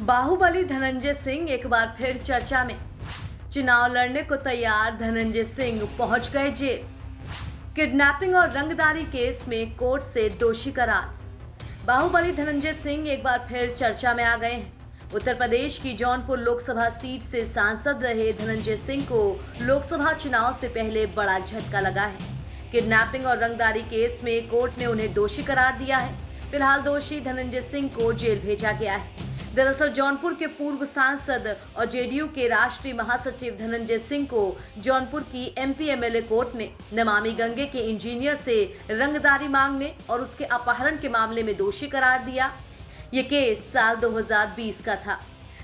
बाहुबली धनंजय सिंह एक बार फिर चर्चा में। चुनाव लड़ने को तैयार धनंजय सिंह पहुंच गए जेल। किडनैपिंग और रंगदारी केस में कोर्ट से दोषी करार। बाहुबली धनंजय सिंह एक बार फिर चर्चा में आ गए हैं। उत्तर प्रदेश की जौनपुर लोकसभा सीट से सांसद रहे धनंजय सिंह को लोकसभा चुनाव से पहले बड़ा झटका लगा है। किडनैपिंग और रंगदारी केस में कोर्ट ने उन्हें दोषी करार दिया है। फिलहाल दोषी धनंजय सिंह को जेल भेजा गया है। दरअसल जौनपुर के पूर्व सांसद और जेडीयू के राष्ट्रीय महासचिव धनंजय सिंह को जौनपुर की एमपी एमएलए कोर्ट ने नमामि गंगे के इंजीनियर से रंगदारी मांगने और उसके अपहरण के मामले में दोषी करार दिया। ये केस साल 2020 का था।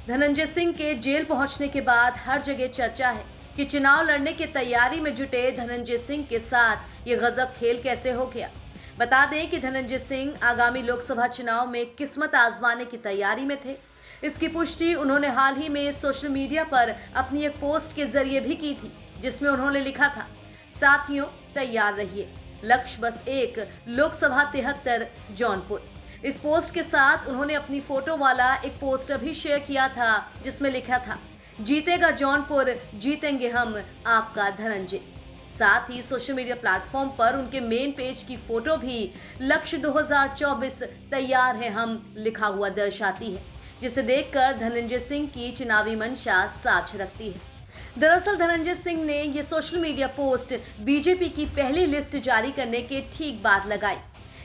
धनंजय सिंह के जेल पहुंचने के बाद हर जगह चर्चा है कि चुनाव लड़ने की तैयारी में जुटे धनंजय सिंह के साथ ये गजब खेल कैसे हो गया। बता दें कि धनंजय सिंह आगामी लोकसभा चुनाव में किस्मत आजमाने की तैयारी में थे। इसकी पुष्टि उन्होंने हाल ही में सोशल मीडिया पर अपनी एक पोस्ट के जरिए भी की थी, जिसमें उन्होंने लिखा था, साथियों तैयार रहिए, लक्ष्य बस एक, लोकसभा 73 जौनपुर। इस पोस्ट के साथ उन्होंने अपनी फोटो वाला एक पोस्टर भी शेयर किया था, जिसमें लिखा था, जीतेगा जौनपुर, जीतेंगे हम, आपका धनंजय। साथ ही सोशल मीडिया प्लेटफॉर्म पर उनके मेन पेज की फोटो भी लक्ष्य 2024 तैयार है हम लिखा हुआ दर्शाती है, जिसे देखकर धनंजय सिंह की चुनावी मंशा साफ झलकती है। दरअसल धनंजय सिंह ने ये सोशल मीडिया पोस्ट बीजेपी की पहली लिस्ट जारी करने के ठीक बाद लगाई।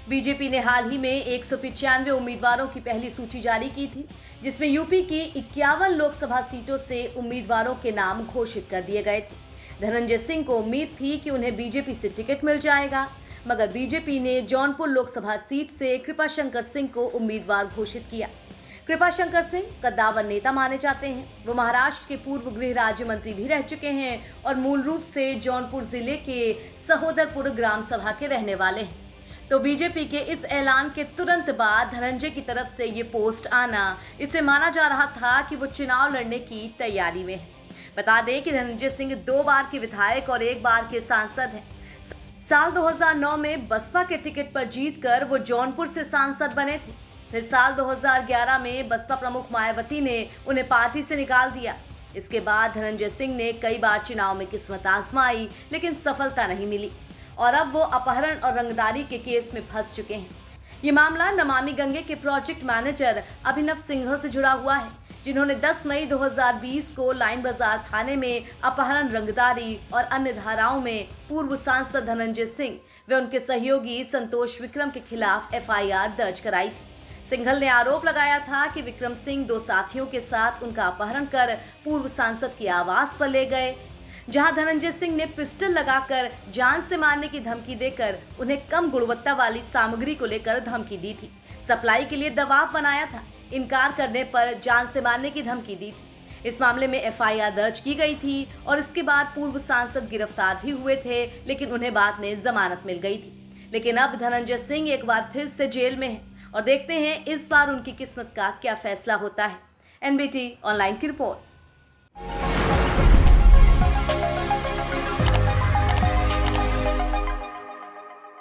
बीजेपी ने हाल ही में 195 उम्मीदवारों की पहली सूची जारी की थी, जिसमें यूपी की 51 लोकसभा सीटों से उम्मीदवारों के नाम घोषित कर दिए गए थे। धनंजय सिंह को उम्मीद थी कि उन्हें बीजेपी से टिकट मिल जाएगा, मगर बीजेपी ने जौनपुर लोकसभा सीट से कृपाशंकर सिंह को उम्मीदवार घोषित किया। कृपाशंकर सिंह कद्दावर नेता माने जाते हैं। वो महाराष्ट्र के पूर्व गृह राज्य मंत्री भी रह चुके हैं और मूल रूप से जौनपुर जिले के सहोदरपुर ग्राम सभा के रहने वाले हैं। तो बीजेपी के इस ऐलान के तुरंत बाद धनंजय की तरफ से ये पोस्ट आना, इसे माना जा रहा था कि वो चुनाव लड़ने की तैयारी में है। बता दें कि धनंजय सिंह 2 बार के विधायक और 1 बार के सांसद हैं। साल 2009 में बसपा के टिकट पर जीतकर वो जौनपुर से सांसद बने थे। फिर साल 2011 में बसपा प्रमुख मायावती ने उन्हें पार्टी से निकाल दिया। इसके बाद धनंजय सिंह ने कई बार चुनाव में किस्मत आजमाई, लेकिन सफलता नहीं मिली और अब वो अपहरण और रंगदारी के केस में फंस चुके हैं। ये मामला नमामि गंगे के प्रोजेक्ट मैनेजर अभिनव सिंघल से जुड़ा हुआ है, जिन्होंने 10 मई 2020 को लाइन बाजार थाने में अपहरण, रंगदारी और अन्य धाराओं में पूर्व सांसद धनंजय सिंह व उनके सहयोगी संतोष विक्रम के खिलाफ एफआईआर दर्ज कराई थी। सिंघल ने आरोप लगाया था कि विक्रम सिंह 2 साथियों के साथ उनका अपहरण कर पूर्व सांसद के आवास पर ले गए, जहां धनंजय सिंह ने पिस्टल लगाकर जान से मारने की धमकी देकर उन्हें कम गुणवत्ता वाली सामग्री को लेकर धमकी दी थी। सप्लाई के लिए दबाव बनाया था। इनकार करने पर जान से मारने की धमकी दी थी। इस मामले में एफआईआर दर्ज की गई थी और इसके बाद पूर्व सांसद गिरफ्तार भी हुए थे, लेकिन उन्हें बाद में जमानत मिल गई थी। लेकिन अब धनंजय सिंह एक बार फिर से जेल में हैं और देखते हैं इस बार उनकी किस्मत का क्या फैसला होता है। एनबीटी ऑनलाइन की रिपोर्ट।